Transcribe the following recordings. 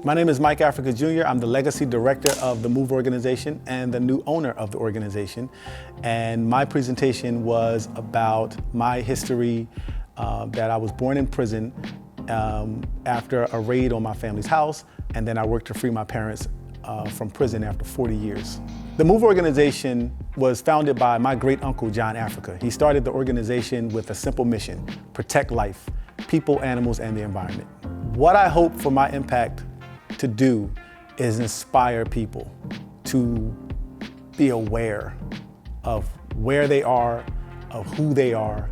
My name is Mike Africa Jr. I'm the legacy director of the MOVE organization and the new owner of the organization. And my presentation was about my history, that I was born in prison after a raid on my family's house, and then I worked to free my parents from prison after 40 years. The MOVE organization was founded by my great uncle, John Africa. He started the organization with a simple mission: protect life, people, animals, and the environment. What I hope for my impact to do is inspire people to be aware of where they are, of who they are,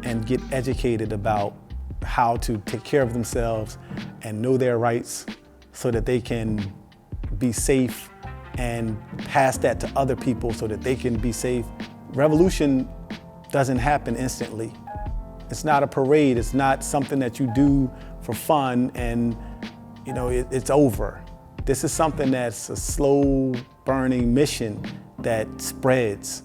and get educated about how to take care of themselves and know their rights so that they can be safe and pass that to other people so that they can be safe. Revolution doesn't happen instantly. It's not a parade. It's not something that you do for fun and it's over. This is something that's a slow burning mission that spreads.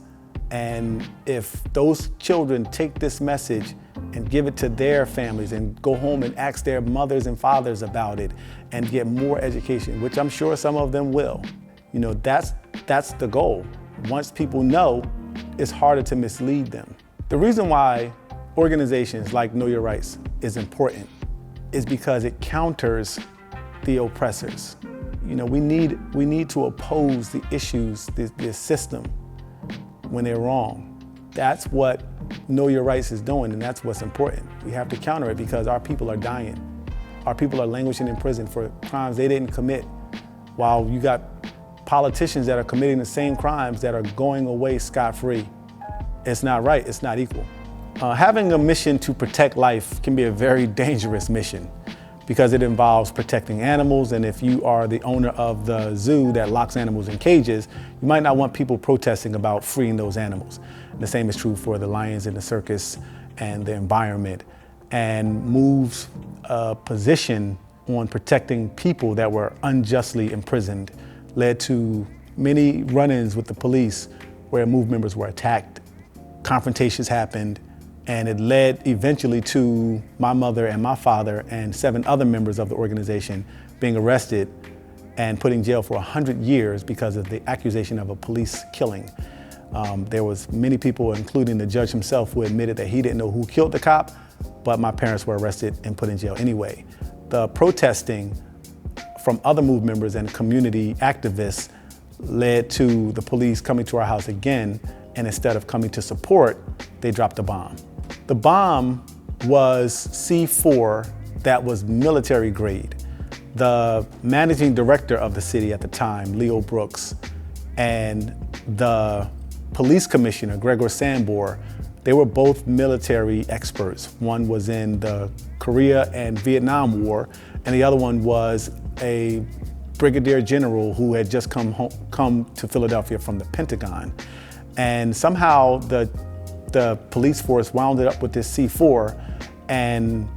And if those children take this message and give it to their families and go home and ask their mothers and fathers about it and get more education, which I'm sure some of them will, that's the goal. Once people know, it's harder to mislead them. The reason why organizations like Know Your Rights is important is because it counters the oppressors. We need to oppose the issues, the system, when they're wrong. That's what Know Your Rights is doing, and that's what's important. We have to counter it because our people are dying. Our people are languishing in prison for crimes they didn't commit, while you got politicians that are committing the same crimes that are going away scot-free. It's not right, it's not equal. Having a mission to protect life can be a very dangerous mission because it involves protecting animals, and if you are the owner of the zoo that locks animals in cages, you might not want people protesting about freeing those animals. And the same is true for the lions in the circus and the environment. And MOVE's position on protecting people that were unjustly imprisoned led to many run-ins with the police where MOVE members were attacked, confrontations happened, and it led eventually to my mother and my father and 7 other members of the organization being arrested and put in jail for 100 years because of the accusation of a police killing. There was many people, including the judge himself, who admitted that he didn't know who killed the cop, but my parents were arrested and put in jail anyway. The protesting from other MOVE members and community activists led to the police coming to our house again, and instead of coming to support, they dropped a bomb. The bomb was C4 that was military grade. The managing director of the city at the time, Leo Brooks, and the police commissioner, Gregor Sambor, they were both military experts. One was in the Korea and Vietnam War, and the other one was a brigadier general who had just come to Philadelphia from the Pentagon. And somehow the police force wound up with this C4, and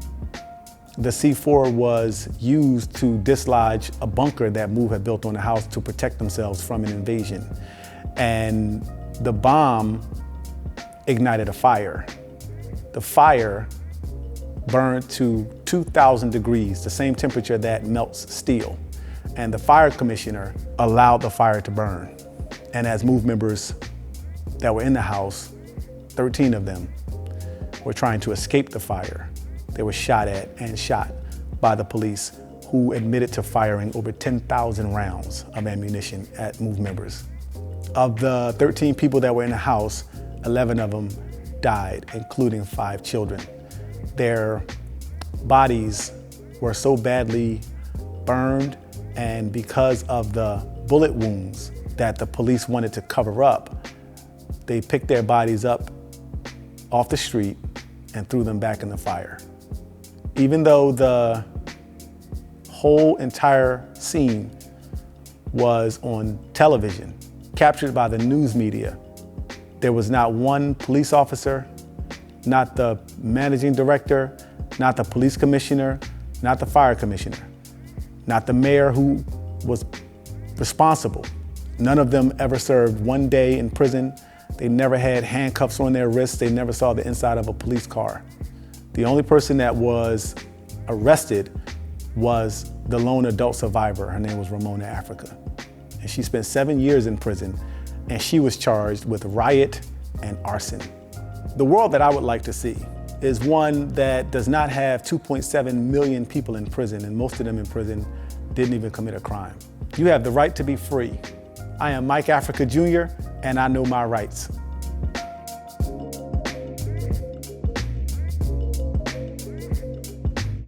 the C4 was used to dislodge a bunker that MOVE had built on the house to protect themselves from an invasion. And the bomb ignited a fire. The fire burned to 2,000 degrees, the same temperature that melts steel. And the fire commissioner allowed the fire to burn. And as MOVE members that were in the house, 13 of them were trying to escape the fire. They were shot at and shot by the police, who admitted to firing over 10,000 rounds of ammunition at MOVE members. Of the 13 people that were in the house, 11 of them died, including 5 children. Their bodies were so badly burned, and because of the bullet wounds that the police wanted to cover up, they picked their bodies up off the street and threw them back in the fire. Even though the whole entire scene was on television, captured by the news media, there was not one police officer, not the managing director, not the police commissioner, not the fire commissioner, not the mayor who was responsible. None of them ever served one day in prison. They never had handcuffs on their wrists. They never saw the inside of a police car. The only person that was arrested was the lone adult survivor. Her name was Ramona Africa. And she spent 7 years in prison, and she was charged with riot and arson. The world that I would like to see is one that does not have 2.7 million people in prison, and most of them in prison didn't even commit a crime. You have the right to be free. I am Mike Africa Jr., and I know my rights.